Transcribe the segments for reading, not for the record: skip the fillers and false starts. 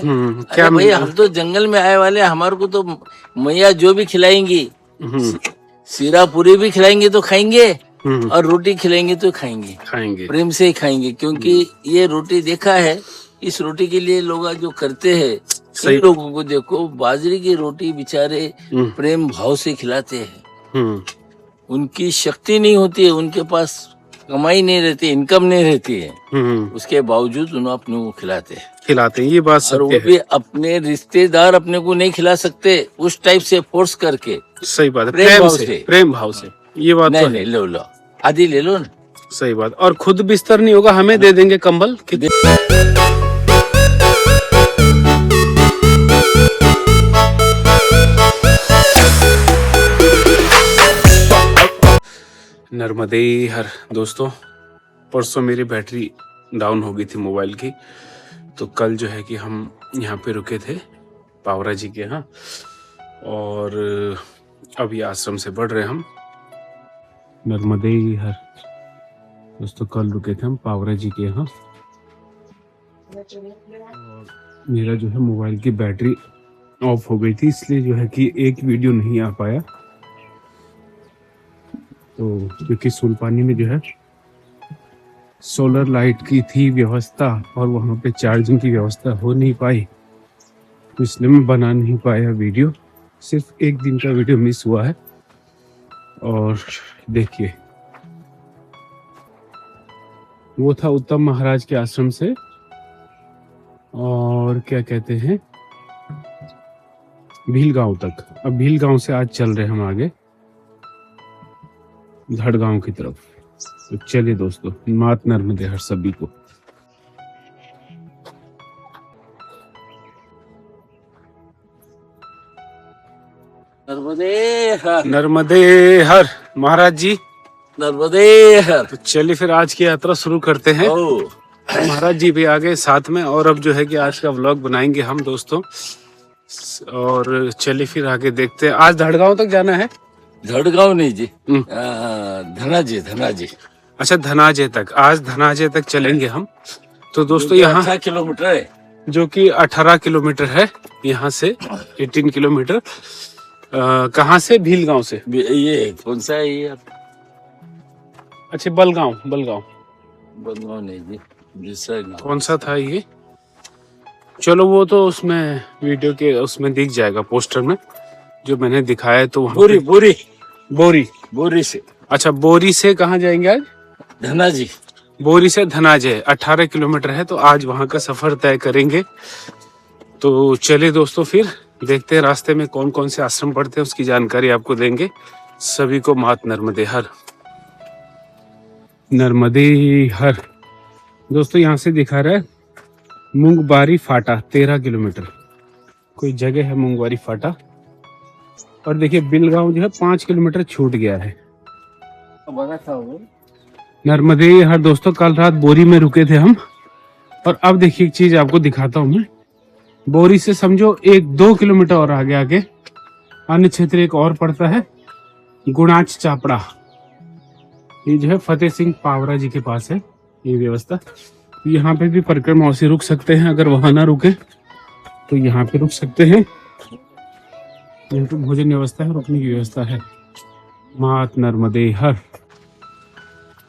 क्या अरे भाई हम तो जंगल में आए वाले, हमारे को तो मैया जो भी खिलाएंगी, सीरा पूरी भी खिलाएंगे तो खाएंगे, और रोटी खिलाएंगे तो खाएंगे, प्रेम से ही खाएंगे। क्योंकि ये रोटी देखा है, इस रोटी के लिए लोग जो करते हैं, कई लोगों को देखो बाजरे की रोटी बेचारे प्रेम भाव से खिलाते हैं। उनकी शक्ति नहीं होती है, उनके पास कमाई नहीं रहती, इनकम नहीं रहती है, उसके बावजूद उन्हें अपने को खिलाते हैं। ये बात सत्य है। और वो भी अपने रिश्तेदार अपने को नहीं खिला सकते उस टाइप से फोर्स करके। सही बात है, प्रेम भाव से ये बात नहीं तो नहीं, लो लो आधी ले लो ना। सही बात। और खुद बिस्तर नहीं होगा, हमें दे देंगे कंबल। नर्मदे हर दोस्तों, परसों मेरी बैटरी डाउन हो गई थी मोबाइल की, तो कल जो है कि हम यहाँ पे रुके थे पावरा जी के यहाँ, और अभी आश्रम से बढ़ रहे हम। नर्मदे हर दोस्तों, कल रुके थे हम पावरा जी के यहाँ, और मेरा जो है मोबाइल की बैटरी ऑफ हो गई थी, इसलिए जो है कि एक वीडियो नहीं आ पाया। तो क्योंकि सुल्पानी में जो है सोलर लाइट की थी व्यवस्था, और वहाँ पे चार्जिंग की व्यवस्था हो नहीं पाई, तो इसलिए मैं बना नहीं पाया वीडियो। सिर्फ एक दिन का वीडियो मिस हुआ है। और देखिए, वो था उत्तम महाराज के आश्रम से, और क्या कहते हैं, भीलगांव तक। अब भीलगांव से आज चल रहे हम आगे धड़गांव की तरफ। तो चलिए दोस्तों, मात नर्मदे हर सभी को। नर्मदे हर, नर्मदे हर महाराज जी, नर्मदे हर। तो चलिए फिर आज की यात्रा शुरू करते हैं। महाराज जी भी आ गए साथ में, और अब जो है कि आज का व्लॉग बनाएंगे हम दोस्तों। और चलिए फिर आगे देखते हैं। आज धड़गांव तक जाना है। धड़गांव नहीं जी, धनाजी, धनाजी। अच्छा, धनाजे तक। आज धनाजे तक चलेंगे हम। तो दोस्तों यहाँ 18 किलोमीटर है, जो कि 18 किलोमीटर है यहाँ से, 18 किलोमीटर। कहाँ से? भीलगांव से। ये कौन सा है ये? अच्छा, बलगांव। बलगांव नहीं जी, दूसरा कौन सा था ये? चलो वो तो उसमें वीडियो के उसमें दिख जाएगा, पोस्टर में जो मैंने दिखाया है। तो बोरी बोरी बोरी बोरी से। अच्छा, बोरी से कहाँ जाएंगे आज? धनाजी। बोरी से धनाजे 18 किलोमीटर है, तो आज वहां का सफर तय करेंगे। तो चलिए दोस्तों, फिर देखते हैं रास्ते में कौन कौन से आश्रम पड़ते हैं, उसकी जानकारी आपको देंगे। सभी को मात नर्मदे हर। नर्मदे हर दोस्तों, यहाँ से दिखा रहा है मूंगबारी फाटा 13 किलोमीटर कोई जगह है, मूंगबारी फाटा। और देखिए बिलगांव जो है 5 किलोमीटर छूट गया है। नर्मदे हर दोस्तों, कल रात बोरी में रुके थे हम, और अब देखिए एक चीज आपको दिखाता हूँ मैं। बोरी से समझो 1-2 किलोमीटर और आगे अन्य क्षेत्र एक और पड़ता है, गुणाच चापड़ा। ये जो है फतेह सिंह पावरा जी के पास है ये व्यवस्था। यहाँ पे भी परिक्रमा से रुक सकते हैं, अगर वहां ना रुके तो यहाँ पे रुक सकते हैं। यहाँ पे भोजन व्यवस्था है, रुकने की व्यवस्था है। मात नर्मदे हर।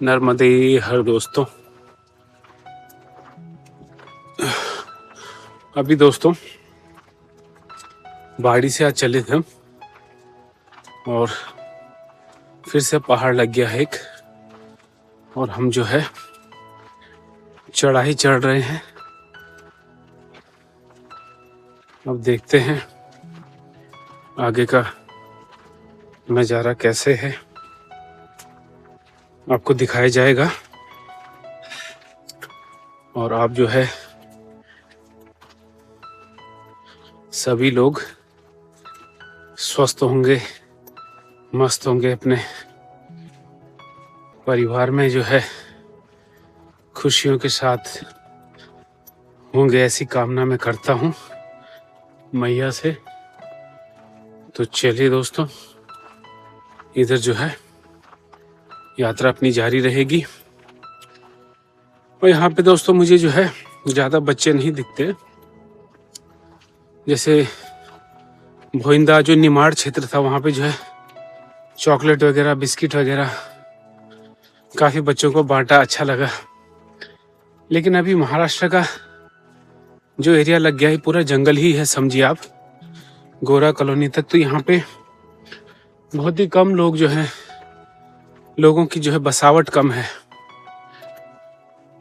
नर्मदे हर दोस्तों, अभी दोस्तों बाड़ी से आज चले थे हम, और फिर से पहाड़ लग गया है एक, और हम जो है चढ़ाई चढ़ रहे हैं। अब देखते हैं आगे का नजारा कैसे है, आपको दिखाया जाएगा। और आप जो है सभी लोग स्वस्थ होंगे, मस्त होंगे, अपने परिवार में जो है खुशियों के साथ होंगे, ऐसी कामना मैं करता हूँ मैया से। तो चलिए दोस्तों, इधर जो है यात्रा अपनी जारी रहेगी। और यहाँ पे दोस्तों मुझे जो है ज़्यादा बच्चे नहीं दिखते, जैसे भोइंदा जो निमाड़ क्षेत्र था वहाँ पे जो है चॉकलेट वगैरह बिस्किट वगैरह काफ़ी बच्चों को बांटा, अच्छा लगा। लेकिन अभी महाराष्ट्र का जो एरिया लग गया है पूरा जंगल ही है समझिए आप, गोरा कॉलोनी तक। तो यहाँ पे बहुत ही कम लोग जो हैं, लोगों की जो है बसावट कम है,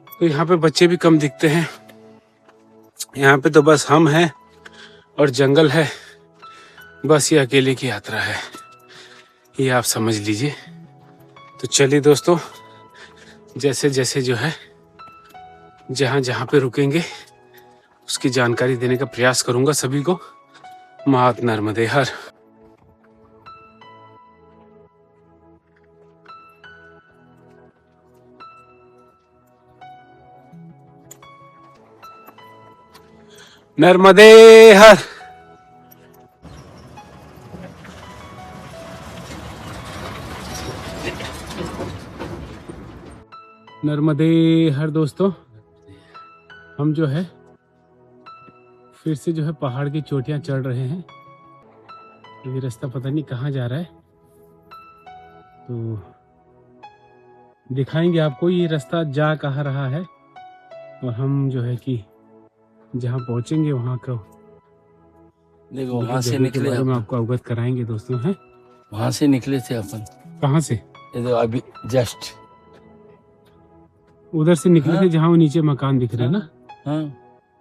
तो यहाँ पे बच्चे भी कम दिखते हैं। यहाँ पे तो बस हम हैं और जंगल है, बस ये अकेले की यात्रा है, ये आप समझ लीजिए। तो चलिए दोस्तों, जैसे जैसे जो है जहाँ जहाँ पे रुकेंगे उसकी जानकारी देने का प्रयास करूंगा सभी को। मात नर्मदे हर। नर्मदे हर। नर्मदे हर दोस्तों, हम जो है फिर से जो है पहाड़ की चोटियां चढ़ रहे हैं। ये रास्ता पता नहीं कहाँ जा रहा है, तो दिखाएंगे आपको ये रास्ता जा कहाँ रहा है, और हम जो है कि जहाँ पहुँचेंगे वहाँ का देखो वहां से जगह के निकले बारे में अपन। आपको अवगत कराएंगे दोस्तों। हैं वहां से निकले थे अपन, कहाँ से? ये देखो अभी जस्ट उधर से निकले हाँ। थे जहाँ वो नीचे मकान दिख रहे हैं ना। हाँ,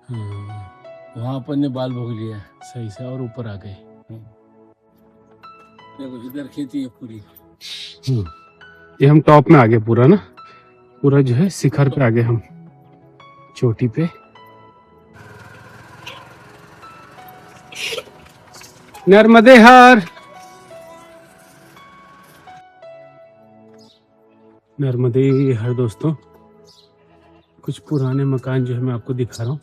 हाँ, वहां अपन ने बाल भोग लिया। सही से, और ऊपर आ गए। देखो इधर खेती है पूरी। ये हम टॉप में आ गए पूरा ना, पूरा जो है शिखर पे आ गए हम, चोटी पे। नर्मदे हर। नर्मदे हर दोस्तों, कुछ पुराने मकान जो है मैं आपको दिखा रहा हूँ।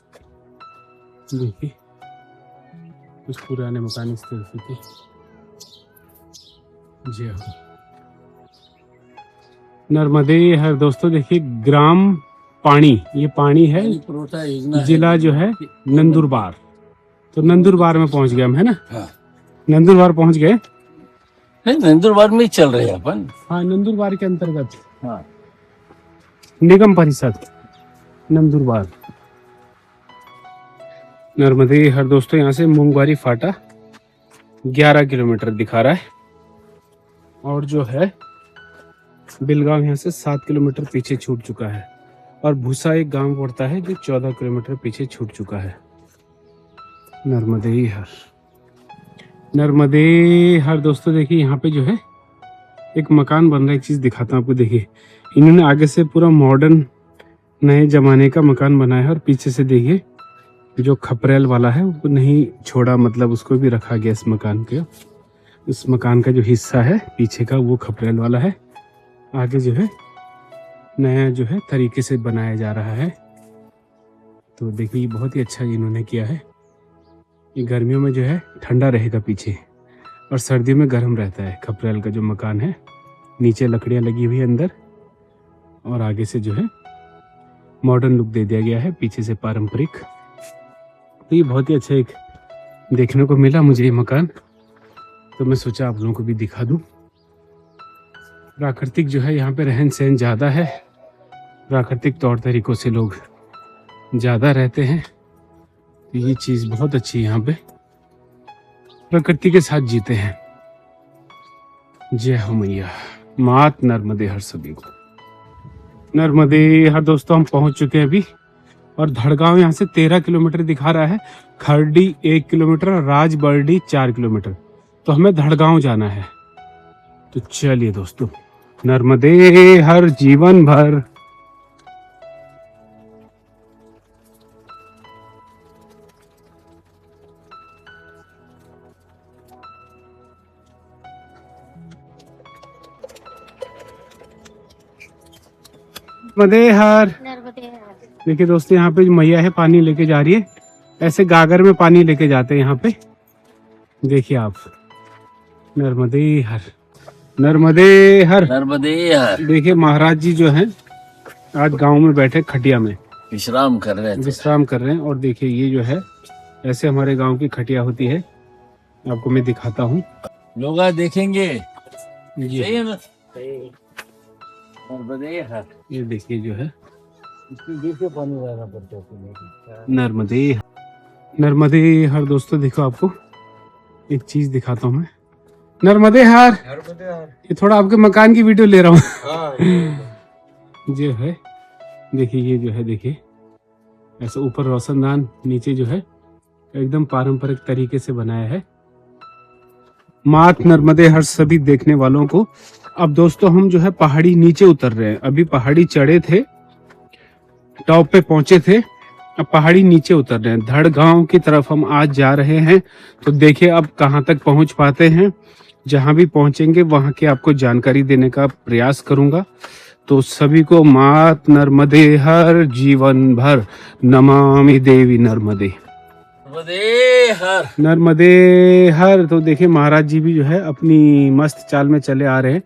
देखिए कुछ पुराने मकान इस तरह के। जी हाँ, नर्मदे हर दोस्तों। देखिए ग्राम पानी, ये पानी है, पुरोठा योजना है। जिला जो है नंदुरबार। तो नंदुरबार में पहुंच गए हम, है ना। हाँ। नंदुरबार पहुंच गए। नहीं, नंदुरबार में ही चल रहे हैं अपन। हाँ, नंदुरबार के अंतर्गत हाँ। निगम परिषद नंदुरबार। नर्मदे हर दोस्तों, यहाँ से मूंगवारी फाटा 11 किलोमीटर दिखा रहा है, और जो है बिलगांव यहाँ से 7 किलोमीटर पीछे छूट चुका है, और भूसा एक गांव पड़ता है जो 14 किलोमीटर पीछे छूट चुका है। नर्मदे हर। नर्मदे हर दोस्तों, देखिए यहाँ पे जो है एक मकान बन रहा है। एक चीज दिखाता हूँ आपको। देखिए इन्होंने आगे से पूरा मॉडर्न नए जमाने का मकान बनाया है, और पीछे से देखिए जो खपरेल वाला है वो नहीं छोड़ा, मतलब उसको भी रखा गया इस मकान के। उस मकान का जो हिस्सा है पीछे का वो खपरेल वाला है, आगे जो है नया जो है तरीके से बनाया जा रहा है। तो देखिए ये बहुत ही अच्छा इन्होंने किया है। ये गर्मियों में जो है ठंडा रहेगा पीछे, और सर्दियों में गर्म रहता है। खपरेल का जो मकान है, नीचे लकड़ियाँ लगी हुई है अंदर, और आगे से जो है मॉडर्न लुक दे दिया गया है, पीछे से पारंपरिक। तो ये बहुत ही अच्छा एक देखने को मिला मुझे ये मकान, तो मैं सोचा आप लोगों को भी दिखा दूं। प्राकृतिक जो है यहाँ पे रहन सहन ज़्यादा है, प्राकृतिक तौर तरीकों से लोग ज़्यादा रहते हैं। तो ये चीज़ बहुत अच्छी है, यहाँ पे प्रकृति के साथ जीते हैं। जय हो मैया, मात नर्मदे हर सभी को। नर्मदे हर दोस्तों, हम पहुंच चुके हैं अभी, और धड़गांव यहाँ से 13 किलोमीटर दिखा रहा है, खरडी 1 किलोमीटर, राजबर्डी 4 किलोमीटर। तो हमें धड़गांव जाना है। तो चलिए दोस्तों, नर्मदे हर जीवन भर। नर्मदे हर। देखिए दोस्तों, यहाँ पे जो मैया है पानी लेके जा रही है, ऐसे गागर में पानी लेके जाते हैं यहाँ पे। देखिए आप, नर्मदे हर, नर्मदे हर। नर्मदे हर। देखिए महाराज जी जो हैं आज गांव में बैठे खटिया में विश्राम कर रहे थे। विश्राम कर रहे हैं, और देखिए ये जो है ऐसे हमारे गांव की खटिया होती है, आपको मैं दिखाता हूँ। लोग देखेंगे ये सही है ना। हाँ। ये देखिए जो है इसके बीच से पानी लाना पड़ता है। नर्मदे नर्मदे हर। दोस्तों देखो, आपको एक चीज दिखाता हूँ मैं। नर्मदे हर, ये थोड़ा आपके मकान की वीडियो ले रहा हूँ। जो है देखिए, ये जो है देखिए, ऐसा ऊपर रोशनदान, नीचे जो है एकदम पारंपरिक तरीके से बनाया है। मात नर्मदे हर सभी देखने वालों को। अब दोस्तों हम जो है पहाड़ी नीचे उतर रहे हैं। अभी पहाड़ी चढ़े थे, टॉप पे पहुंचे थे, अब पहाड़ी नीचे उतर रहे हैं। धड़ गांव की तरफ हम आज जा रहे हैं। तो देखिए अब कहां तक पहुंच पाते हैं। जहां भी पहुंचेंगे वहां की आपको जानकारी देने का प्रयास करूंगा। तो सभी को मात नर्मदे हर, जीवन भर नमामि देवी नर्मदे हर। नर्मदे हर। तो देखिए महाराज जी भी जो है अपनी मस्त चाल में चले आ रहे हैं।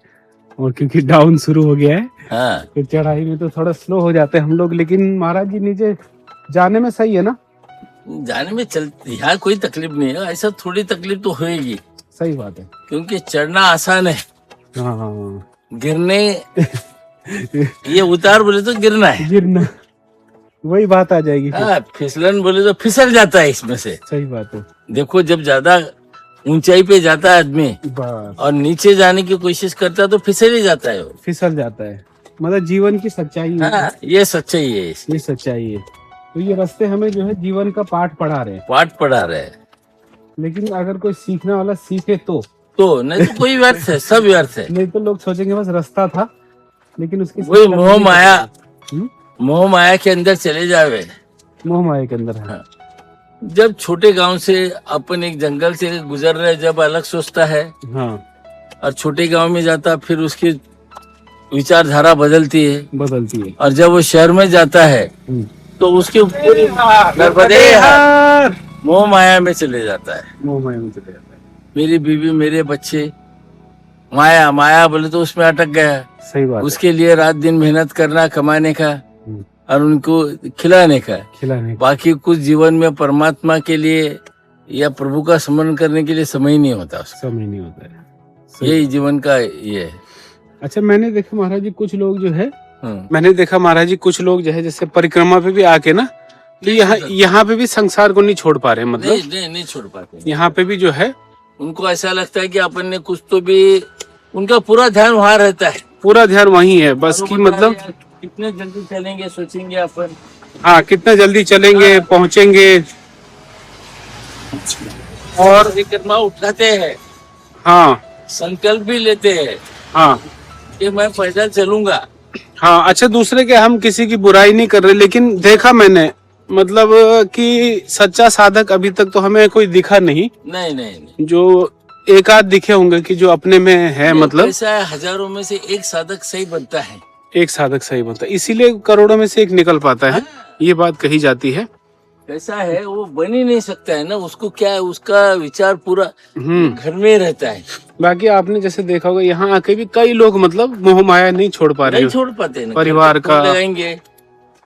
और क्योंकि डाउन शुरू हो गया है, हाँ। तो चढ़ाई में तो थोड़ा स्लो हो जाते हैं हम लोग, लेकिन महाराज जी नीचे जाने में सही है ना? जाने में यहाँ कोई तकलीफ नहीं है। ऐसा थोड़ी तकलीफ तो होगी। सही बात है, क्योंकि चढ़ना आसान है, हाँ। गिरने ये उतार बोले तो गिरना है, गिरना, वही बात आ जाएगी फिर। हाँ, फिसलन बोले तो फिसल जाता है इसमें से। सही बात है। देखो जब ज्यादा ऊंचाई पे जाता है आदमी बस और नीचे जाने की कोशिश करता है तो फिसल ही जाता है वो। फिसल जाता है, मतलब जीवन की सच्चाई है। हाँ, ये सच्चाई है इसकी। ये सच्चाई है। तो ये रास्ते हमें जो है जीवन का पाठ पढ़ा रहे हैं। पाठ पढ़ा रहे हैं। लेकिन अगर कोई सीखने वाला सीखे तो नहीं तो कोई व्यर्थ है, सब व्यर्थ है। नहीं तो लोग सोचेंगे बस रास्ता था, लेकिन उसकी वही मोह माया, हम्म? मोह माया के अंदर चले जावे। मोह माया के अंदर है। हाँ। जब छोटे गांव से अपन एक जंगल से गुजर रहे, जब अलग सोचता है, हाँ, और छोटे गांव में जाता फिर उसकी विचारधारा बदलती है। और जब वो शहर में जाता है तो उसकी पूरी नर्मदे हर मोह माया में चले जाता है। मोह माया में चले जाता है। मेरी बीवी, मेरे बच्चे, माया माया बोले तो उसमें अटक गया। सही बात। उसके लिए रात दिन मेहनत करना, कमाने का और उनको खिलाने का। बाकी कुछ जीवन में परमात्मा के लिए या प्रभु का स्मरण करने के लिए समय ही नहीं होता, समय नहीं होता है। यही जीवन का ये है। अच्छा, मैंने देखा महाराज जी कुछ लोग जो है, मैंने देखा महाराज जी कुछ लोग जो है जैसे परिक्रमा पे भी आके ना, तो यहाँ पे भी संसार को नहीं छोड़ पा रहे, मतलब नहीं छोड़ पाते। यहाँ पे भी जो है उनको ऐसा लगता है कि अपन ने कुछ तो भी, उनका पूरा ध्यान वहाँ रहता है, पूरा ध्यान वहीं है बस की, मतलब कितने जल्दी चलेंगे सोचेंगे अपन। हाँ, कितना जल्दी चलेंगे, पहुँचेंगे। और परिक्रमा उठाते हैं, हाँ, संकल्प भी लेते हैं, हाँ, कि मैं पैदल चलूंगा। हाँ। अच्छा, दूसरे के हम किसी की बुराई नहीं कर रहे, लेकिन देखा मैंने मतलब कि सच्चा साधक अभी तक तो हमें कोई दिखा नहीं। नहीं। जो एक आध दिखे होंगे कि जो अपने में है, मतलब ऐसा है, हजारों में से एक साधक सही बनता है। एक साधक सही बनता है, इसीलिए करोड़ों में से एक निकल पाता है। ये बात कही जाती है। कैसा है, वो बन ही नहीं सकता है ना, उसको क्या है, उसका विचार पूरा घर में रहता है। बाकी आपने जैसे देखा होगा यहाँ आके भी कई लोग मतलब मोह माया नहीं छोड़ पा रहे, नहीं छोड़ पाते ना। परिवार का लगाएंगे,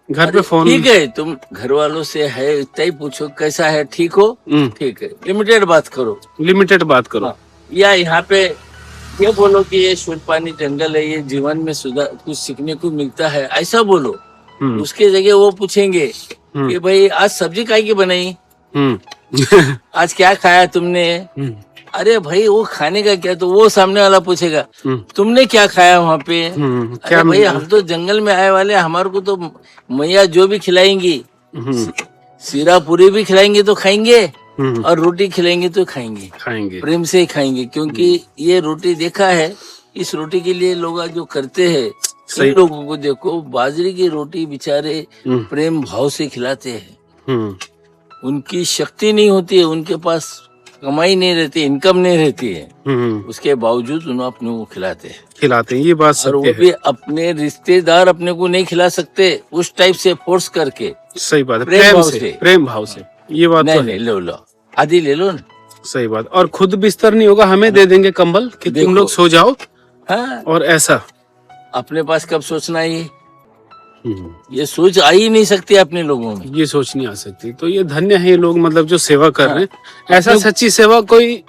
घर पे फोन। ठीक है, तुम घर वालों से है इतना ही पूछो कैसा है, ठीक हो, ठीक है, लिमिटेड बात करो। या यहाँ पे ये बोलो कि ये शुद्ध पानी जंगल है, ये जीवन में सुधार कुछ सीखने को मिलता है, ऐसा बोलो। उसके जगह वो पूछेंगे कि भाई आज सब्जी काय की बनाई, आज क्या खाया तुमने। अरे भाई वो खाने का क्या, तो वो सामने वाला पूछेगा तुमने क्या खाया वहाँ पे। अरे भाई हम तो जंगल में आए वाले, हमारे को तो मैया जो भी खिलाएंगी, सीरा पूरी भी खिलाएंगे तो खाएंगे, और रोटी खिलाएंगे तो खाएंगे, प्रेम से ही खाएंगे। क्योंकि ये रोटी देखा है, इस रोटी के लिए लोग जो करते हैं, सही लोगों को देखो, बाजरे की रोटी बेचारे प्रेम भाव से खिलाते हैं। उनकी शक्ति नहीं होती है, उनके पास कमाई नहीं रहती, इनकम नहीं रहती है, उसके बावजूद उन्हें अपने को खिलाते हैं। ये बात सत्य है। और वो भी अपने रिश्तेदार अपने को नहीं खिला सकते उस टाइप से फोर्स करके। सही बात है, प्रेम भाव से। ये बात नहीं, लो आधी ले लो ना। सही बात। और खुद बिस्तर नहीं होगा, हमें दे देंगे कंबल कि तुम लोग सो जाओ। हाँ, और ऐसा अपने पास कब सोचना है, ये सोच आ ही नहीं सकती अपने लोगों में। ये सोच नहीं आ सकती। तो ये धन्य है ये लोग, मतलब जो सेवा कर रहे हैं। ऐसा सच्ची सेवा कोई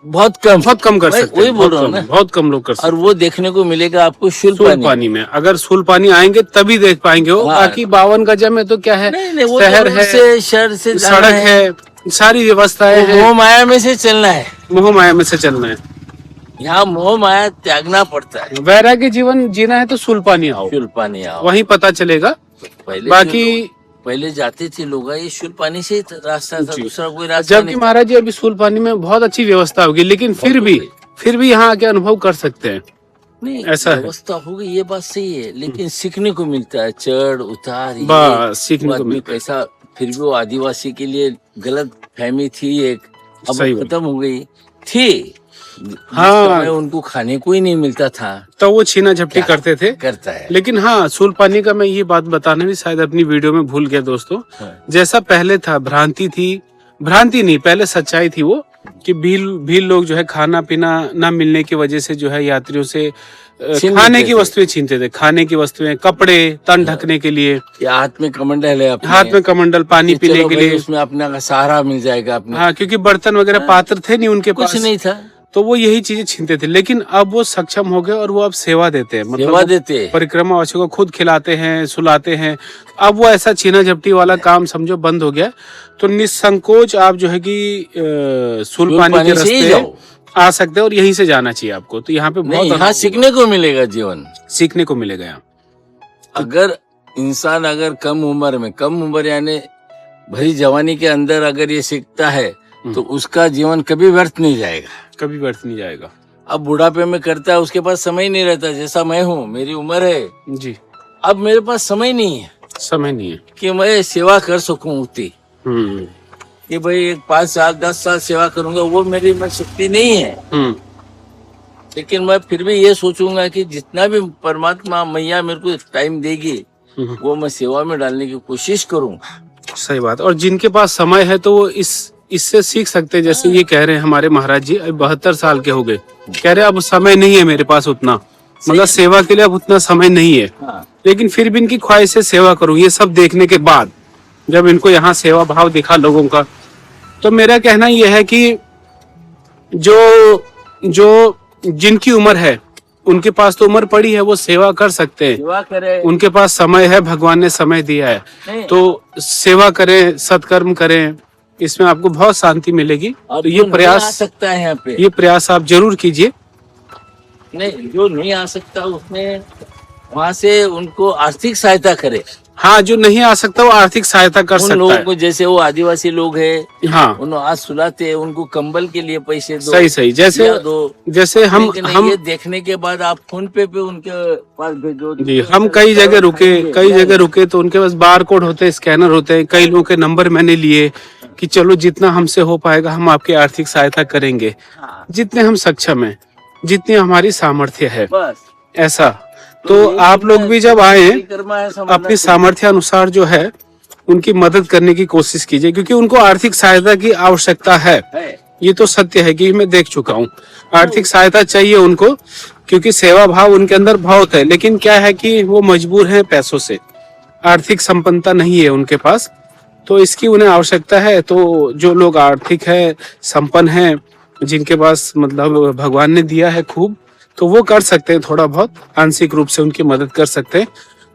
बहुत कम कर सकते वही हैं, बोल रहा हूँ ना, बहुत कम लोग कर सकते और वो देखने को मिलेगा आपको हैं। शुल्क पानी में अगर सूल पानी आएंगे तभी देख पाएंगे वो। हाँ। बाकी 52 गजा में तो क्या है, नहीं वो शहर तो है, शहर से जाना सड़क है, सारी व्यवस्थाएं हैं। मोह माया में से चलना है, मोह माया में से चलना है। यहाँ मोह माया त्यागना पड़ता है। वैराग्य जीवन जीना है तो सूल पानी आओ, शुल्क पानी आओ, वहीं पता चलेगा। पहले बाकी पहले जाते थे लोग, ये शुल्क पानी से ही रास्ता था, दूसरा कोई रास्ता जबकि नहीं था। महाराज जी अभी सूल पानी में बहुत अच्छी व्यवस्था होगी, लेकिन फिर भी यहाँ आके अनुभव कर सकते हैं। नहीं ऐसा है। व्यवस्था होगी, ये बात सही है, लेकिन सीखने को मिलता है, चढ़ उतार, बस सीखने को आदमी मिलता है। कैसा, फिर भी वो आदिवासी के लिए गलत फहमी थी एक, अब सही वो खत्म हो गई थी। हाँ। उनको खाने को ही नहीं मिलता था, तो वो छीना झपटी करते थे। करता है। लेकिन हाँ, सूल पानी का मैं ये बात बताना भी शायद अपनी वीडियो में भूल गया दोस्तों। हाँ। जैसा पहले था, भ्रांति नहीं, पहले सच्चाई थी वो, कि भील लोग जो है खाना पीना ना मिलने की वजह से जो है यात्रियों से खाने की वस्तुएं छीनते थे, खाने की वस्तुएं, कपड़े, तन ढकने के लिए, या हाथ में कमंडल है अपने, हाथ में कमंडल, पानी कि पीने चलो के भाई लिए, उसमें अपना का सहारा मिल जाएगा अपने। हाँ, क्योंकि बर्तन वगैरह पात्र थे नहीं उनके पास, कुछ नहीं था, तो वो यही चीजें छीनते थे। लेकिन अब वो सक्षम हो गए और वो अब सेवा देते हैं, मतलब सेवा देते हैं। परिक्रमा वासियों को खुद खिलाते हैं, सुलाते हैं। अब वो ऐसा छीना झपटी वाला काम समझो बंद हो गया। तो निसंकोच आप जो है कि सूल पानी के से ही रास्ते जाओ, आ सकते हैं, और यहीं से जाना चाहिए आपको। तो यहाँ पे नहीं, बहुत यहाँ सीखने को मिलेगा, जीवन सीखने को मिलेगा यहाँ। अगर इंसान अगर कम उम्र यानी भरी जवानी के अंदर अगर ये सीखता है तो उसका जीवन कभी व्यर्थ नहीं जाएगा, कभी व्यर्थ नहीं जाएगा। अब बुढ़ापे में करता है, उसके पास समय नहीं रहता। जैसा मैं हूँ, मेरी उम्र है जी, अब मेरे पास समय नहीं है समय नहीं है कि मैं सेवा कर सकूं उतनी, कि भाई एक 5 साल 10 साल सेवा करूंगा, वो मेरी में शक्ति नहीं है। लेकिन मैं फिर भी ये सोचूंगा कि जितना भी परमात्मा मैया मेरे को टाइम देगी वो मैं सेवा में डालने की कोशिश करूंगा। सही बात। और जिनके पास समय है तो वो इससे सीख सकते हैं। जैसे ये कह रहे हैं हमारे महाराज जी, 72 साल के हो गए, कह रहे अब समय नहीं है मेरे पास उतना, मतलब सेवा के लिए अब उतना समय नहीं है। हाँ। लेकिन फिर भी इनकी ख्वाहिश से सेवा करूं। ये सब देखने के बाद जब इनको यहाँ सेवा भाव दिखा लोगों का, तो मेरा कहना यह है कि जो जिनकी उम्र है उनके पास तो उम्र पड़ी है, वो सेवा कर सकते हैं, सेवा करे, उनके पास समय है, भगवान ने समय दिया है, तो सेवा करें, सत्कर्म करें, इसमें आपको बहुत शांति मिलेगी। तो ये प्रयास आ सकता है यहाँ पे, ये प्रयास आप जरूर कीजिए। नहीं जो नहीं आ सकता उसमें वहाँ से उनको आर्थिक सहायता करे। हाँ, जो नहीं आ सकता वो आर्थिक सहायता कर उन सकता लोगों है। को, जैसे वो आदिवासी लोग हैं, हाँ, उन्हें आज सुलाते हैं, उनको कंबल के लिए पैसे दो, सही जैसे दो। जैसे हम ये देखने के बाद आप फोन पे उनके पास भेजो जी, हम कई जगह रुके तो उनके पास बार कोड होते हैं, स्कैनर होते हैं। कई लोगों के नंबर मैंने लिए कि चलो जितना हमसे हो पाएगा हम आपकी आर्थिक सहायता करेंगे, जितने हम सक्षम हैं, जितनी हमारी सामर्थ्य है, बस ऐसा। तो आप लोग भी जब आए अपनी सामर्थ्य अनुसार जो है उनकी मदद करने की कोशिश कीजिए, क्योंकि उनको आर्थिक सहायता की आवश्यकता है। ये तो सत्य है कि मैं देख चुका हूँ, आर्थिक सहायता चाहिए उनको, क्योंकि सेवा भाव उनके अंदर बहुत है। लेकिन क्या है कि वो मजबूर हैं पैसों से, आर्थिक संपन्नता नहीं है उनके पास, तो इसकी उन्हें आवश्यकता है। तो जो लोग आर्थिक है, संपन्न हैं, जिनके पास मतलब भगवान ने दिया है खूब, तो वो कर सकते हैं, थोड़ा बहुत आंशिक रूप से उनकी मदद कर सकते हैं।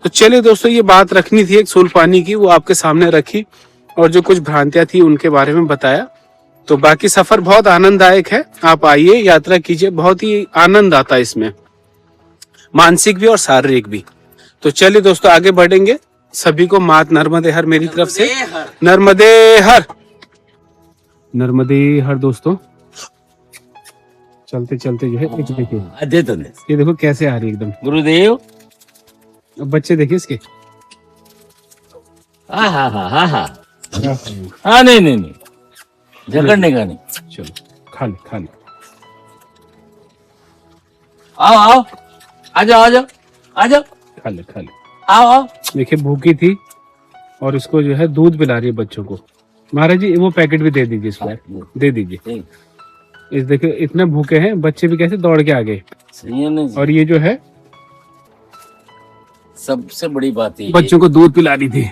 तो चलिए दोस्तों, ये बात रखनी थी एक सूल पानी की, वो आपके सामने रखी, और जो कुछ भ्रांतियां थी उनके बारे में बताया। तो बाकी सफर बहुत आनंददायक है, आप आइए, यात्रा कीजिए, बहुत ही आनंद आता है इसमें, मानसिक भी और शारीरिक भी। तो चलिए दोस्तों, आगे बढ़ेंगे। सभी को मात नर्मदे हर मेरी तरफ से, नर्मदे हर, नर्मदे हर। दोस्तों चलते चलते जो है देखिए, ये देखो कैसे आ रही एकदम। गुरुदेव, अब बच्चे देखिए इसके, हाँ हाँ हाँ हाँ हाँ, नहीं झगड़ने का नहीं। चलो खा ले आओ आ जाओ खा ले आओ। देखिए भूखी थी और इसको जो है दूध पिला रही है बच्चों को। महाराज जी वो पैकेट भी दे दीजिए इसको, दे दीजिए। इस देखिए इतने भूखे हैं बच्चे भी, कैसे दौड़ के आ गए। सही है ना। और ये जो है सबसे बड़ी बात है बच्चों को दूध पिला रही थी।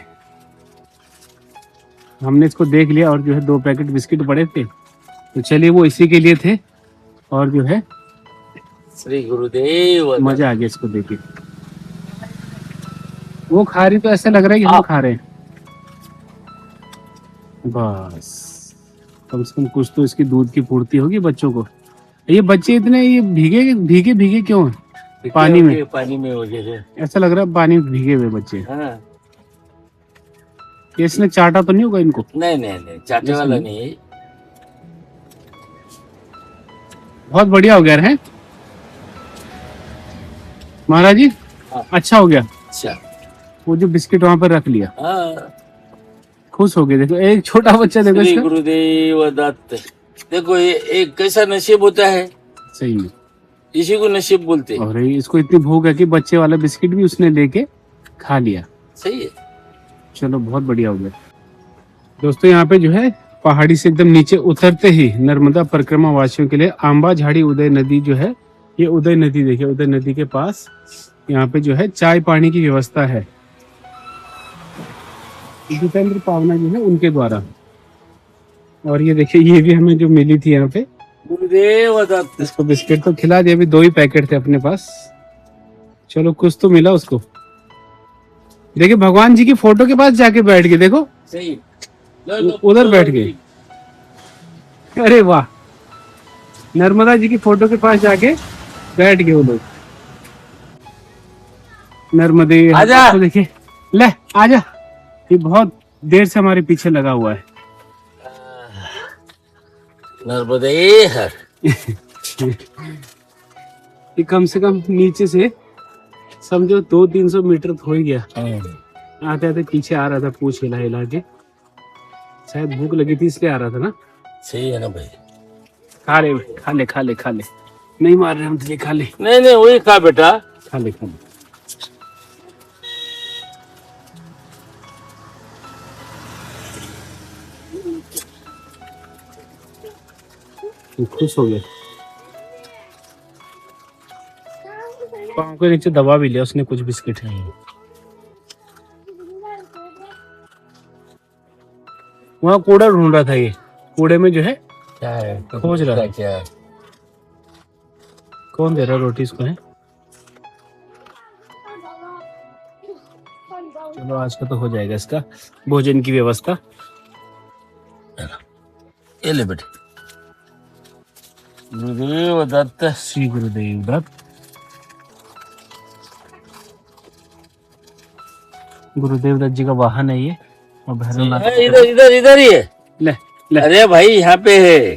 हमने इसको देख लिया और जो है 2 पैकेट बिस्किट पड़े थे, तो चलिए वो इसी के लिए थे। और जो है श्री गुरुदेव मजा आ गया इसको देख के। वो खा रही तो ऐसा लग रहा है कि हम खा रहे हैं। बस कम से कम कुछ तो इसकी दूध की पूर्ति होगी बच्चों को। ये बच्चे इतने ये भीगे भीगे भीगे क्यों हैं? पानी में हो गए। ऐसा लग रहा है पानी में भीगे हुए बच्चे। हाँ। ये इसने चाटा तो नहीं होगा इनको? नहीं चाटे वाला नहीं है। बहुत बढ़िया हो गया है महाराज जी। हाँ। अच्छा हो गया। अच्छा वो जो बिस्किट वहां पर रख लिया, हाँ। खुश हो गए। देखो एक छोटा बच्चा, देखो श्री इसका। गुरुदेव दत्त। देखो ये एक कैसा नसीब होता है। सही है, इसी को नसीब बोलते हैं। और इसको इतनी भूख है कि बच्चे वाला बिस्किट भी उसने लेके खा लिया। सही है। चलो बहुत बढ़िया हो गया। दोस्तों यहाँ पे जो है पहाड़ी से एकदम नीचे उतरते ही नर्मदा परिक्रमा वासियों के लिए आंबा झाड़ी उदय नदी जो है, ये उदय नदी देखिए, उदय नदी के पास यहाँ पे जो है चाय पानी की व्यवस्था है जितेंद्र पावना जी है उनके द्वारा। और ये देखिए ये भी हमें जो मिली थी यहाँ पे, गुरुदेव दत्त। इसको बिस्किट तो खिला दिया, अभी 2 ही पैकेट थे अपने पास। चलो कुछ तो मिला उसको। देखिए भगवान जी की फोटो के पास जाके बैठ गए, देखो सही। उधर बैठ गए। अरे वाह, नर्मदा जी की फोटो के पास जाके बैठ गए वो लोग। नर्मदे आजा। तो देखिए, ले आजा। ये बहुत देर से हमारे पीछे लगा हुआ है। नर्मदे हर। ये कम से कम नीचे से समझो 200-300 मीटर तो हो ही गया। आते आते पीछे आ रहा था, पूछ हिला हिला के। शायद भूख लगी थी इसलिए आ रहा था ना। सही है ना भाई। खा ले खा ले खा ले खा ले, नहीं मार रहे हम तुझे, खा ले। नहीं वही खा बेटा। खा ले खा ले। खुश हो गया। पाँव के नीचे दबा भी लिया उसने कुछ बिस्किट है। वहाँ कूड़ा ढूंढ रहा था, ये कूड़े में जो है क्या है खोज रहा है। क्या है? कौन दे रहा रोटी इसको है? चलो आज का तो हो जाएगा इसका भोजन की व्यवस्था। ये ले बेटे। गुरुदेव दत्त। श्री गुरुदेव दत्त। गुरुदेव दत्त जी का वाहन है ये, और भैरवनाथ इधर इधर इधर ही है। ले ले। अरे भाई यहाँ पे है।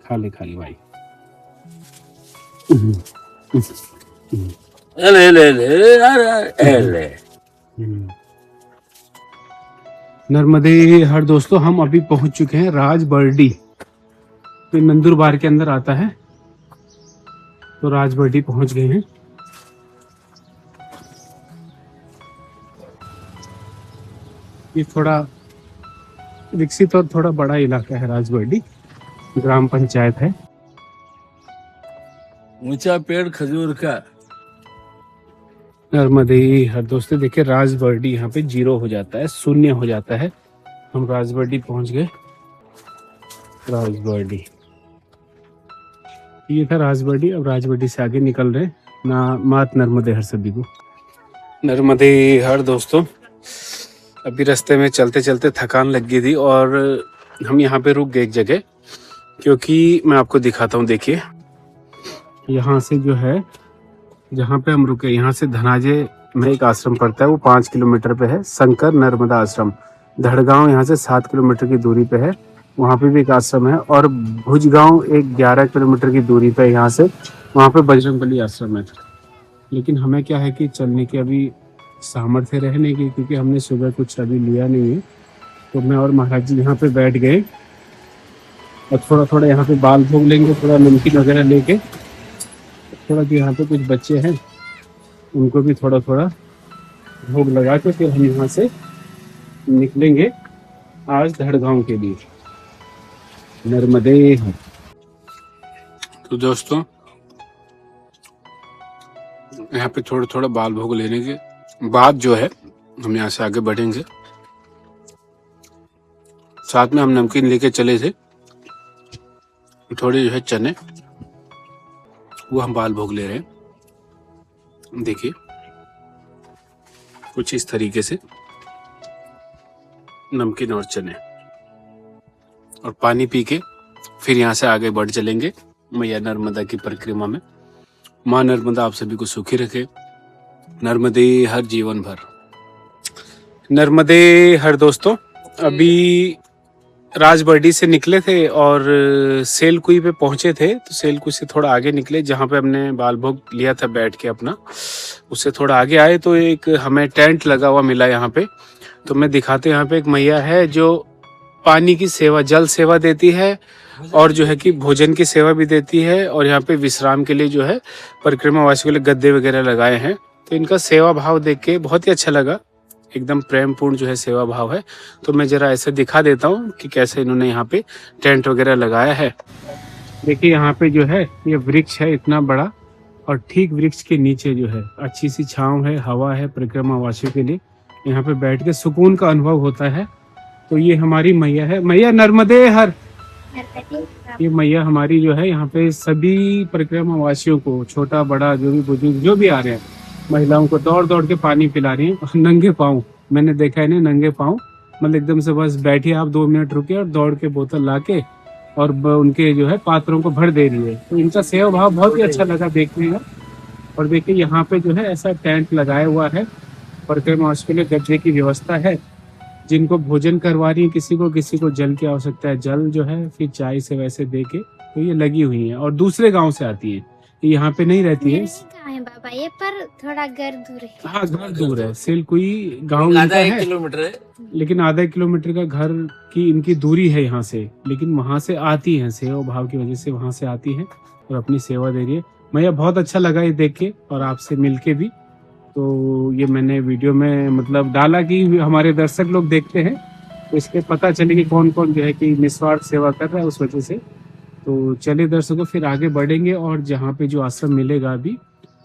खा ले भाई। ले ले ले अरे ले। नर्मदे हर दोस्तों, हम अभी पहुंच चुके हैं राजबर्डी। तो नंदुरबार के अंदर आता है, तो राजबर्डी पहुंच गए हैं। ये थोड़ा विकसित और थोड़ा बड़ा इलाका है राजबर्डी, ग्राम पंचायत है। ऊंचा पेड़ खजूर का। नर्मदे हर दोस्तों देखिए राजबर्डी यहाँ पे 0 हो जाता है, शून्य हो जाता है। हम राजबर्डी पहुंच गए। राजबर्डी ये था राजबर्डी। अब राजबर्डी से आगे निकल रहे ना। मात नर्मदे हर सभी को। नर्मदे हर दोस्तों, अभी रास्ते में चलते चलते थकान लग गई थी और हम यहाँ पे रुक गए एक जगह, क्योंकि मैं आपको दिखाता हूँ। देखिए यहाँ से जो है, जहाँ पे हम रुके, यहाँ से धनाजे में एक आश्रम पड़ता है, वो 5 किलोमीटर पे है, शंकर नर्मदा आश्रम। धड़गांव यहाँ से 7 किलोमीटर की दूरी पे है, वहाँ पे भी एक आश्रम है। और भुजगांव एक 11 किलोमीटर की दूरी पे यहाँ से, वहाँ पे बजरंगबली आश्रम है। लेकिन हमें क्या है कि चलने की अभी सामर्थ्य रहने की, क्योंकि हमने सुबह कुछ अभी लिया नहीं है। तो मैं और महाराज जी यहाँ पे बैठ गए और थोड़ा थोड़ा यहाँ पे बाल भोग लेंगे, थोड़ा नमकीन वगैरह लेके। थोड़ा जो यहाँ पे कुछ बच्चे हैं उनको भी थोड़ा थोड़ा भोग लगा के फिर हम यहाँ से निकलेंगे आज धड़गांव के लिए। नर्मदे तो दोस्तों यहाँ पे थोड़ा थोड़ा बाल भोग लेने के बाद जो है हम यहाँ से आगे बढ़ेंगे। साथ में हम नमकीन लेके चले थे, थोड़े जो है चने, वो हम बाल भोग ले रहे हैं। देखिए कुछ इस तरीके से नमकीन और चने, और पानी पी के फिर यहाँ से आगे बढ़ चलेंगे मैया नर्मदा की परिक्रमा में। माँ नर्मदा आप सभी को सुखी रखे। नर्मदे हर जीवन भर। नर्मदे हर। दोस्तों अभी राजबर्डी से निकले थे और सेलकुई पे पहुंचे थे, तो सेलकुई से थोड़ा आगे निकले जहाँ पे हमने बाल भोग लिया था बैठ के अपना, उससे थोड़ा आगे आए तो एक हमें टेंट लगा हुआ मिला यहाँ पे। तो मैं दिखाते, यहाँ पे एक मैया है जो पानी की सेवा, जल सेवा देती है और जो है कि भोजन की सेवा भी देती है, और यहाँ पे विश्राम के लिए जो है परिक्रमा वासियों के लिए गद्दे वगैरह लगाए हैं। तो इनका सेवा भाव देख के बहुत ही अच्छा लगा, एकदम प्रेम पूर्ण जो है सेवा भाव है। तो मैं जरा ऐसे दिखा देता हूँ कि कैसे इन्होंने यहाँ पे टेंट वगैरह लगाया है। देखिए यहाँ पे जो है ये वृक्ष है इतना बड़ा, और ठीक वृक्ष के नीचे जो है अच्छी सी छांव है, हवा है परिक्रमा वासियों के लिए। यहाँ पे बैठ के सुकून का अनुभव होता है। तो ये हमारी मैया है, मैया नर्मदे हर। ये मैया हमारी जो है यहाँ पे सभी परिक्रमा वासियों को, छोटा बड़ा जो भी बुजुर्ग जो भी आ रहे हैं, महिलाओं को दौड़ दौड़ के पानी पिला रही है, नंगे पाँव। मैंने देखा है इन्हें नंगे पाँव, मतलब एकदम से बस बैठिए आप 2 मिनट रुके और दौड़ के बोतल ला के और उनके जो है पात्रों को भर दे रही है। तो इनका सेवा भाव बहुत ही अच्छा लगा देखने का। और देखिए यहाँ पे जो है ऐसा टेंट लगाया हुआ है, परिक्रमा वासियों के लिए गद्दे की व्यवस्था है। जिनको भोजन करवा रही है, किसी को जल की आवश्यकता है, जल जो है फिर चाय से वैसे दे के, तो ये लगी हुई है और दूसरे गांव से आती है, यहाँ पे नहीं रहती है। बाबा ये पर थोड़ा घर दूर है। हाँ घर दूर है, सेलकुई गांव आधा 1 किलोमीटर है, लेकिन आधा किलोमीटर का घर की इनकी दूरी है यहाँ से, लेकिन वहां से आती है, सेवा भाव की वजह से वहां से आती है और अपनी सेवा दे रही है। मैया बहुत अच्छा लगा ये देख के और आपसे मिलके भी। तो ये मैंने वीडियो में मतलब डाला कि हमारे दर्शक लोग देखते हैं, तो इसके पता चले कि कौन कौन जो है कि निस्वार्थ सेवा कर रहा है, उस वजह से। तो चलिए दर्शकों फिर आगे बढ़ेंगे और जहाँ पे जो आश्रम मिलेगा अभी,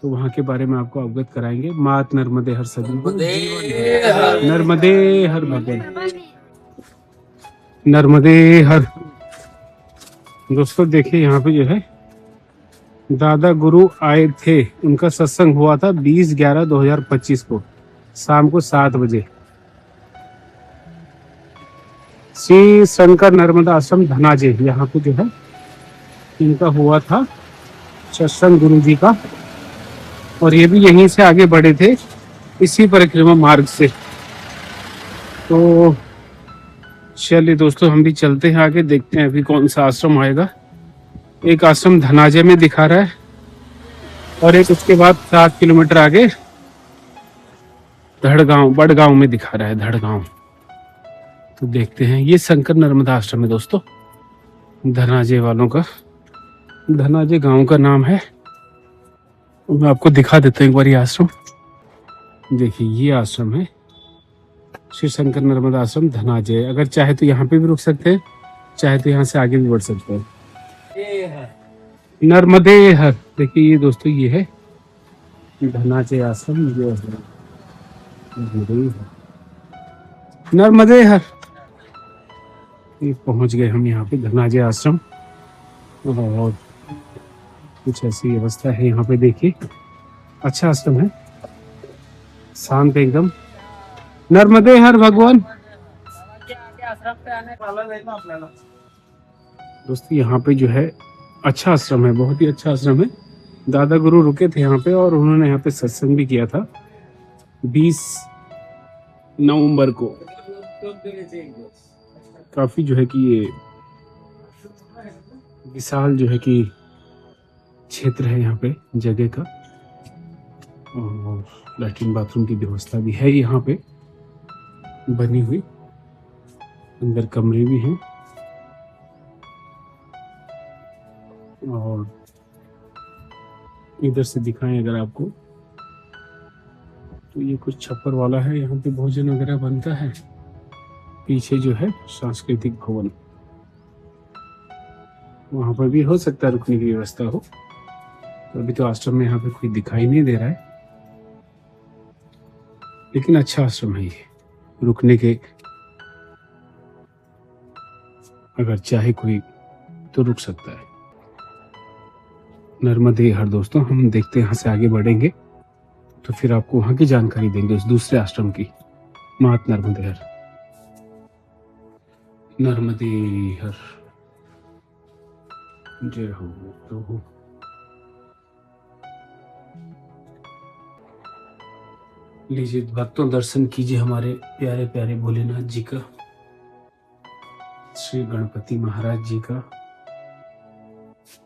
तो वहाँ के बारे में आपको अवगत कराएंगे। मात नर्मदे हर सभी को नर्मदे हर मदे नर्मदे हर। दोस्तों देखिए यहाँ पे जो है दादा गुरु आए थे, उनका सत्संग हुआ था 20/11/2025 को शाम को 7 बजे। श्री शंकर नर्मदा आश्रम धनाजे, यहाँ पे जो है इनका हुआ था सत्संग गुरु जी का, और ये भी यहीं से आगे बढ़े थे इसी परिक्रमा मार्ग से। तो चलिए दोस्तों हम भी चलते हैं आगे, देखते हैं अभी कौन सा आश्रम आएगा। एक आश्रम धनाजे में दिखा रहा है और एक उसके बाद 7 किलोमीटर आगे बड़गांव में दिखा रहा है, धड़गांव। तो देखते हैं, ये शंकर नर्मदा आश्रम है दोस्तों, धनाजे वालों का, धनाजे गांव का नाम है। मैं आपको दिखा देता हूँ एक बार ये आश्रम। देखिए ये आश्रम है श्री शंकर नर्मदा आश्रम धनाजे। अगर चाहे तो यहाँ पे भी रुक सकते हैं, चाहे तो यहाँ से आगे भी बढ़ सकते हैं। नर्मदे हर। देखिए ये दोस्तों ये है धनाजे आश्रम, ये नर्मदे हर। ये पहुंच गए हम यहाँ पे धनाजे आश्रम, और कुछ ऐसी व्यवस्था है यहाँ पे। देखिए अच्छा आश्रम है, शांत एकदम। नर्मदे हर भगवान। दोस्तों यहाँ पे जो है अच्छा आश्रम है, बहुत ही अच्छा आश्रम है। दादा गुरु रुके थे यहाँ पे और उन्होंने यहाँ पे सत्संग भी किया था 20 नवंबर को। काफी जो है कि ये विशाल जो है कि क्षेत्र है यहाँ पे जगह का, और लैट्रिन बाथरूम की व्यवस्था भी है यहाँ पे बनी हुई, अंदर कमरे भी हैं। और इधर से दिखाएं अगर आपको, तो ये कुछ छप्पर वाला है, यहाँ पे भोजन वगैरह बनता है। पीछे जो है सांस्कृतिक भवन। वहां पर भी हो सकता है रुकने की व्यवस्था हो। तो अभी तो आश्रम में यहाँ पे कोई दिखाई नहीं दे रहा है, लेकिन अच्छा आश्रम है ये, रुकने के अगर चाहे कोई तो रुक सकता है। नर्मदे हर दोस्तों, हम देखते हैं यहाँ से आगे बढ़ेंगे तो फिर आपको वहां की जानकारी देंगे उस दूसरे आश्रम की। मात नर्मदे हर, नर्मदे हर, जय हो प्रभु। लीजिए भक्तों, दर्शन कीजिए हमारे प्यारे प्यारे भोलेनाथ जी का, श्री गणपति महाराज जी का।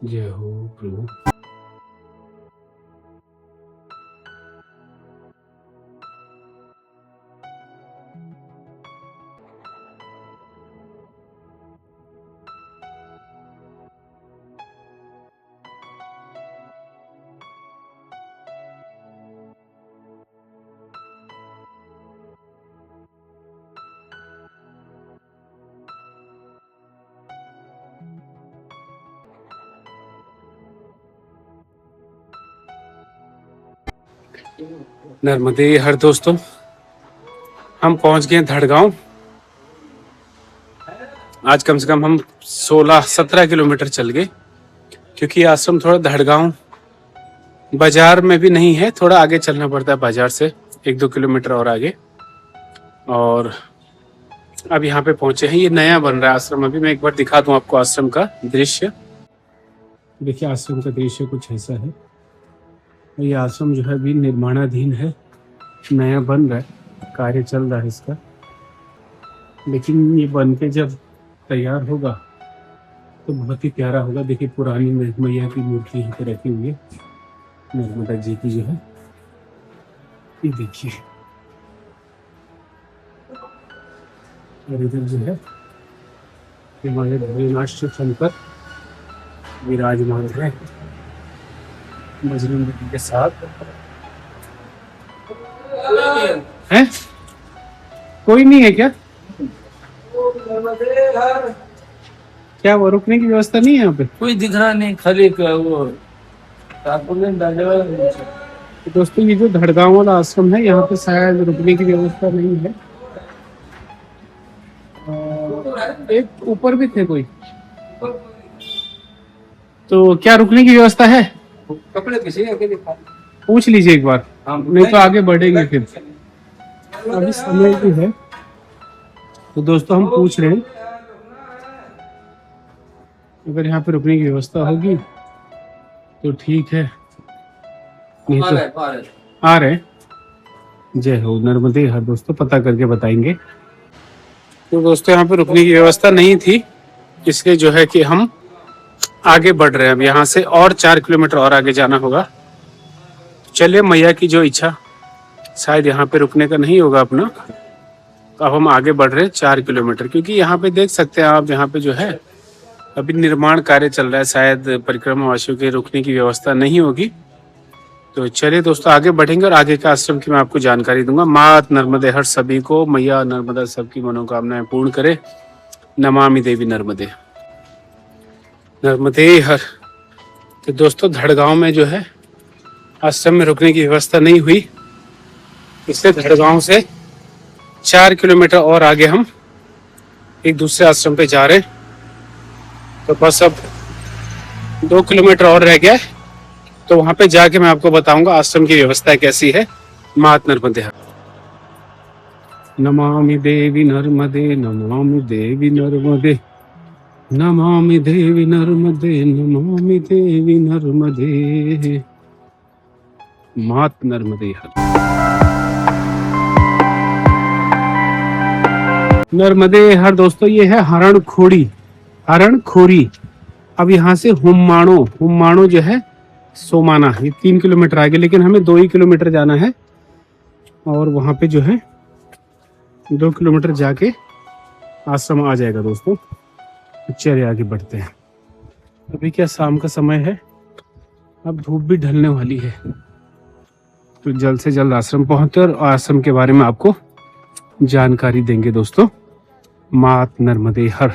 जय हो प्रभु। नर्मदे हर दोस्तों, हम पहुंच गए धड़गांव। आज कम से कम हम 16-17 किलोमीटर चल गए, क्योंकि आश्रम थोड़ा धड़गांव बाजार में भी नहीं है, थोड़ा आगे चलना पड़ता है बाजार से 1-2 किलोमीटर और आगे। और अब यहाँ पे पहुंचे हैं, ये नया बन रहा है आश्रम। अभी मैं एक बार दिखा दूं आपको आश्रम का दृश्य। देखिए आश्रम का दृश्य कुछ ऐसा है। ये आश्रम जो है अभी निर्माणाधीन है, नया बन रहा है, कार्य चल रहा है इसका। लेकिन ये बन के जब तैयार होगा तो बहुत ही प्यारा होगा। देखिए पुरानी मैया की मूर्ति यहाँ पे रखी हुई है, नर्मदा जी की जो है, ये देखिए। और इधर जो है हमारे भोलेनाथ शिव शंकर विराजमान है बजरंग बली के साथ। है कोई नहीं है क्या? क्या वो रुकने की व्यवस्था नहीं है यहाँ पे? कोई दिख रहा नहीं, खाली वो डाले वाला। तो दोस्तों ये जो धड़गांव वाला आश्रम है, यहाँ पे शायद रुकने की व्यवस्था नहीं है। एक ऊपर भी थे कोई, तो क्या रुकने की व्यवस्था है? कपड़े किसी पूछ लीजिए एक बार, नहीं तो आगे बढ़ेंगे फिर। अभी समय भी है तो दोस्तों हम पूछ रहे हैं, अगर यहाँ पे रुकने की व्यवस्था होगी तो ठीक है, नहीं तो आ रहे। जय हो नर्मदे हर दोस्तों, पता करके बताएंगे। तो दोस्तों यहाँ पे रुकने की व्यवस्था नहीं थी, इसलिए जो है कि हम आगे बढ़ रहे हैं। अब यहाँ से और 4 किलोमीटर और आगे जाना होगा। चलिए, मैया की जो इच्छा, शायद यहाँ पे रुकने का नहीं होगा अपना। तो अब हम आगे बढ़ रहे हैं 4 किलोमीटर, क्योंकि यहाँ पे देख सकते हैं आप, यहाँ पे जो है अभी निर्माण कार्य चल रहा है, शायद परिक्रमा वासियों के रुकने की व्यवस्था नहीं होगी। तो चलिए दोस्तों आगे बढ़ेंगे और आगे के आश्रम की मैं आपको जानकारी दूंगा। मात नर्मदे हर सभी को, मैया नर्मदा सबकी मनोकामनाएं पूर्ण करे। नमामि देवी नर्मदे, नर्मदे हर। तो दोस्तों धड़गांव में जो है आश्रम में रुकने की व्यवस्था नहीं हुई, इसलिए धड़गांव से 4 किलोमीटर और आगे हम एक दूसरे आश्रम पे जा रहे हैं। तो बस अब 2 किलोमीटर और रह गया, तो वहां पे जाके मैं आपको बताऊंगा आश्रम की व्यवस्था कैसी है। मात नर्मदे हर। नमामि देवी नर्मदे, नमामि देवी नर्मदे, नमामि देवी नर्मदे, नमामि देवी नर्मदे। मात नर्मदे हर। नर्मदे हर दोस्तों, ये है हरण खोड़ी, हरण खोरी। अब यहाँ से हुम्माणो जो है सोमाना, ये 3 किलोमीटर आगे, लेकिन हमें 2 ही किलोमीटर जाना है। और वहां पे जो है 2 किलोमीटर जाके आश्रम आ जाएगा दोस्तों। चलिए आगे बढ़ते हैं। अभी क्या शाम का समय है, अब धूप भी ढलने वाली है, तो जल्द से जल्द आश्रम पहुंचते और आश्रम के बारे में आपको जानकारी देंगे दोस्तों। मात नर्मदे हर।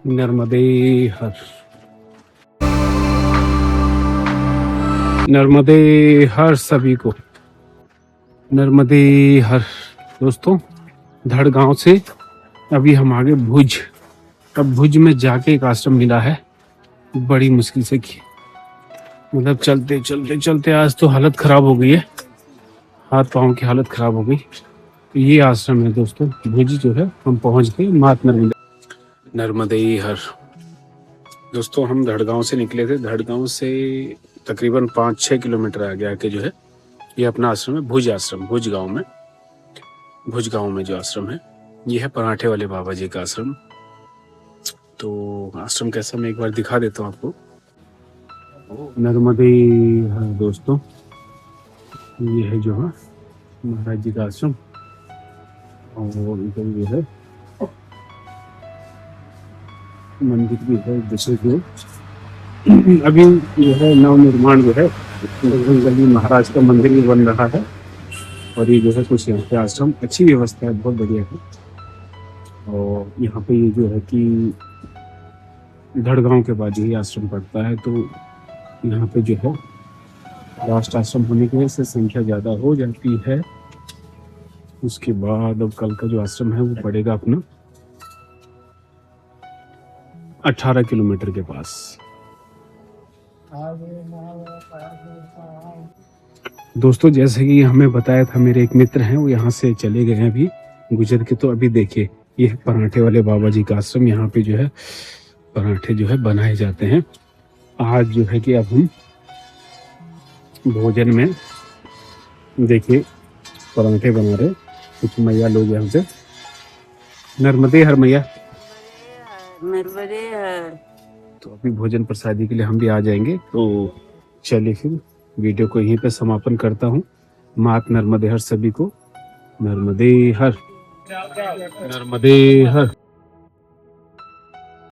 नर्मदे हर, नर्मदे हर सभी को, नर्मदे हर। दोस्तों धड़ गांव से अभी हम आगे भुज। अब भुज में जाके एक आश्रम मिला है, बड़ी मुश्किल से की, मतलब चलते चलते चलते आज तो हालत खराब हो गई है, हाथ पाँव की हालत खराब हो गई। तो ये आश्रम है दोस्तों, भुज जो है हम पहुंच गए, मात नर्मदे हर। दोस्तों हम धड़गांव से निकले थे, धड़गांव से तकरीबन 5-6 किलोमीटर आगे आके जो है ये अपना आश्रम है, भुज आश्रम। भुज गांव में जो आश्रम है ये है पराठे वाले बाबा जी का आश्रम। तो आश्रम कैसा मैं एक बार दिखा देता हूँ आपको। नर्मदे हर दोस्तों, ये है जो है महाराज जी का आश्रम, और इधर ये है मंदिर भी है। जैसे जो अभी जो है नव निर्माण जो है, गली महाराज का मंदिर भी बन रहा है, और ये जो है कुछ यहाँ पे आश्रम, अच्छी व्यवस्था है, बहुत बढ़िया है। और यहाँ पे ये जो है कि धड़गांव के बाद यही आश्रम पड़ता है, तो यहाँ पे जो है लास्ट आश्रम होने की वजह से संख्या ज़्यादा हो जाती है। उसके बाद अब कल का जो आश्रम है वो पड़ेगा अपना 18 किलोमीटर के पास। दोस्तों जैसे कि हमें बताया था, मेरे एक मित्र हैं वो यहाँ से चले गए हैं अभी गुजर के। तो अभी देखिए ये पराठे वाले बाबा जी का आश्रम, यहाँ पे जो है पराठे जो है बनाए जाते हैं। आज जो है कि अब हम भोजन में देखिए पराठे बना रहे कुछ मैया लोग यहाँ से। नर्मदे हर मैया, नर्मदे हर। तो अभी भोजन प्रसादी के लिए हम भी आ जाएंगे। तो चलिए फिर वीडियो को यहीं पे समापन करता हूँ। मात नर्मदे हर सभी को, नर्मदे हर, नर्मदे हर।